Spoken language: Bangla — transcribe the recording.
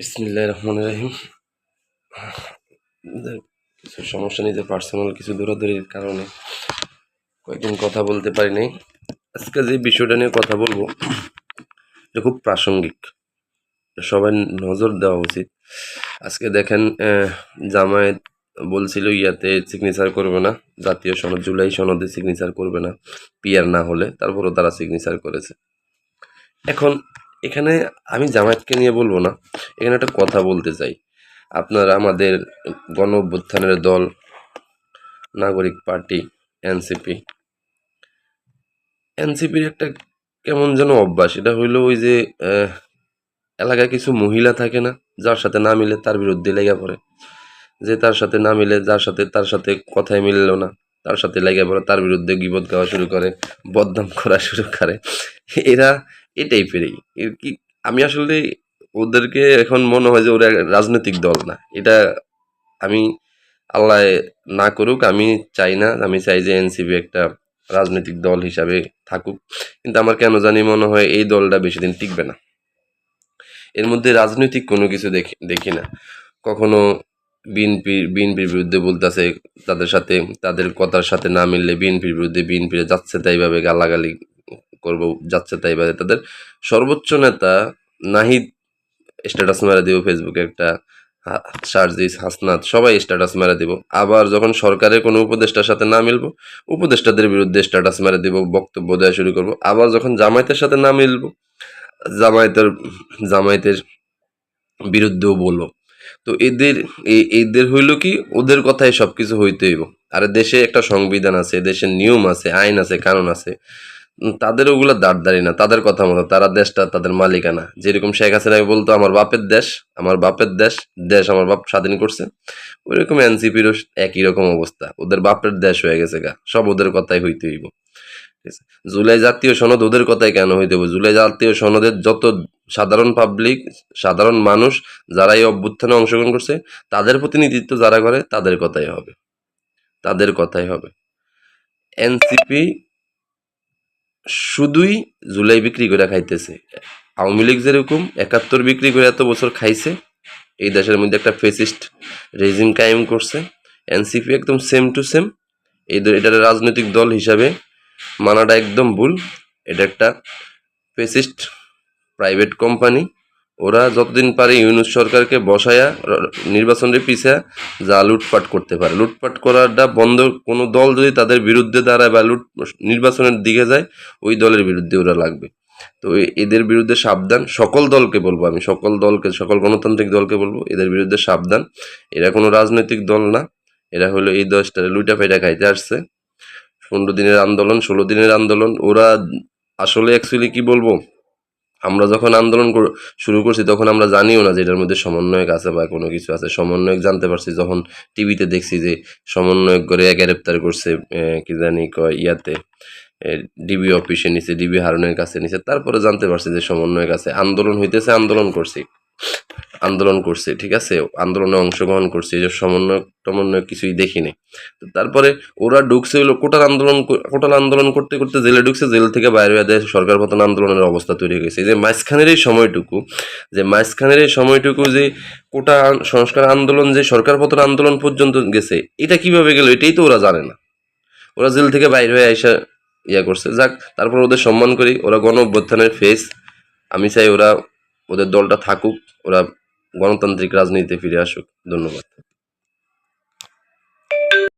বিসমিল্লাহির রহমানির রহিম। কিছু সমস্যা নিতে পার্সোনাল কিছু দৌড়াদৌড়ির কারণে কয়েকদিন কথা বলতে পারি নাই। আজকে যে বিষয়টা নিয়ে কথা বলবো এটা খুব প্রাসঙ্গিক, সবাই নজর দেওয়া উচিত। আজকে দেখেন জামায়াত বলছিল ইয়াতে সিগনেচার করবে না, জাতীয় সনদ জুলাই সনদে সিগনেচার করবে না পিআর না হলে, তারপরও তারা সিগনেচার করেছে। এখন এখানে আমি জামায়াতকে নিয়ে বলবো না, এখানে একটা কথা বলতে চাই। আপনারা আমাদের গণ অভ্যুত্থানের দল নাগরিক পার্টি এনসিপির একটা কেমন যেন অভ্যাস, এটা হইলো ওই যে এলাকায় কিছু মহিলা থাকে না, যার সাথে না মিলে তার বিরুদ্ধে লেগে পড়ে, যে তার সাথে না মিলে, তার সাথে কথাই মিললো না, তার সাথে লেগে পড়ে, তার বিরুদ্ধে গীবত গাওয়া শুরু করে, বদনাম করা শুরু করে। এরা এই টাইপেরই কি। আমি আসলে ওদেরকে এখন মনে হয় যে ওরা রাজনৈতিক দল না, এটা আমি আল্লাহ না করুক, আমি চাই না। আমি চাই যে এনসিপি একটা রাজনৈতিক দল হিসাবে থাকুক, কিন্তু আমার কেন জানি মনে হয় এই দলটা বেশি দিন টিকবে না। এর মধ্যে রাজনৈতিক কোনো কিছু দেখি না। কখনো বিএনপির বিরুদ্ধে বলতেছে, তাদের সাথে তাদের কথার সাথে না মিললে বিএনপির বিরুদ্ধে, বিএনপির যাচ্ছে তাইভাবে গালাগালি করবো, যাচ্ছে তাইভাবে। তাদের সর্বোচ্চ নেতা নাহিদ স্ট্যাটাস মেরে দিব ফেসবুকে, একটা সার্জিস হাসনাত সবাই স্ট্যাটাস মেরে দিব। আবার যখন সরকারের কোনো উপদেষ্টার সাথে না মিলবো, উপদেষ্টাদের বিরুদ্ধে স্ট্যাটাস মেরে দিব, বক্তব্য দেওয়া শুরু করব। আবার যখন জামায়াতের সাথে না মিলবো, জামায়াতের বিরুদ্ধেও বলবো। তো এদের হইল কি, ওদের কথাই সবকিছু হইতে হইব। আর দেশে একটা সংবিধান আছে, দেশের নিয়ম আছে, আইন আছে, কানুন আছে। তাদের ওগুলো দাঁড় না, তাদের কথা মতো তারা দেশটা তাদের মালিকানা। যেরকম শেখ হাসিনা বলতো আমার বাপের দেশ, আমার বাপের দেশ, দেশ আমার বাপ স্বাধীন করছে, ওইরকম এনসিপিরও একই রকম অবস্থা। ওদের বাপের দেশ হয়ে গেছে গা, সব ওদের কথাই হইতে হইব। জুলাই জাতীয় সনদ ওদের কথাই কেন হইতে হবে? জুলাই জাতীয় সনদের যত সাধারণ পাবলিক, সাধারণ মানুষ যারা এই অভ্যুত্থানে অংশগ্রহণ করছে, তাদের প্রতিনিধিত্ব যারা করে, তাদের কথাই হবে, তাদের কথাই হবে। এনসিপি শুধুই জুলাই বিক্রি করে খাইতেছে। আওয়ামী লীগ যেরকম 71 বিক্রি করে এত বছর খাইছে, এই দেশের মধ্যে একটা ফেসিস্ট রেজিম কায়েম করছে। এনসিপি একদম সেম টু সেম। এটার রাজনৈতিক দল হিসাবে মানাটা একদম ভুল। এটা একটা ফেসিস্ট প্রাইভেট কোম্পানি। ওরা যতদিন পারে ইউনূস সরকারকে বসায়া নির্বাচনের পিছা যা লুটপাট করতে পারে, লুটপাট করাটা বন্ধ। কোনো দল যদি তাদের বিরুদ্ধে দাঁড়ায় বা নির্বাচনের দিকে যায়, ওই দলের বিরুদ্ধে ওরা লাগবে। তো এদের বিরুদ্ধে সাবধান। সকল দলকে বলবো, আমি সকল গণতান্ত্রিক দলকে বলবো, এদের বিরুদ্ধে সাবধান। এরা কোনো রাজনৈতিক দল না, এরা হলো এই দশটা লুইটা ফাইটা খাইতে আসছে। 15 দিনের আন্দোলন, 16 দিনের আন্দোলন। ওরা আসলে অ্যাকচুয়ালি কি বলবো, আমরা যখন আন্দোলন শুরু করছি তখন আমরা জানিও না যে এটার মধ্যে সমন্বয়ক আছে বা কোনো কিছু আছে। সমন্বয়ক জানতে পারছি যখন টিভিতে দেখছি যে সমন্বয়ক করে গ্রেপ্তার করছে, কি জানি কয় ইয়াতে, ডিবি অফিসে নিছে, ডিবি হারুনের কাছে নিছে। তারপরে জানতে পারছি যে সমন্বয়ক আছে। আন্দোলন হইতেছে, আন্দোলন করছে, ঠিক আছে, আন্দোলনে অংশগ্রহণ করছে, এই যে সমন্বয়ক কিছুই দেখিনি। তো তারপরে ওরা ঢুকছে হইলো কোটাল আন্দোলন করতে করতে জেলে ঢুকছে, জেল থেকে বাইরে হয়ে দেয় সরকার পতন আন্দোলনের অবস্থা তৈরি হয়ে গেছে। যে মাঝখানের এই সময়টুকু যে কোটা সংস্কার আন্দোলন, যে সরকার পতন আন্দোলন পর্যন্ত গেছে, এটা কিভাবে গেল এটাই তো ওরা জানে না। ওরা জেল থেকে বাইরে হয়ে আইসা ইয়া করছে, যাক, তারপর ওদের সম্মান করি। ওরা গণ অভ্যুত্থানের ফেস। আমি চাই ওদের দলটা থাকুক, ওরা গণতান্ত্রিক রাজনীতিতে ফিরে আসুক। ধন্যবাদ।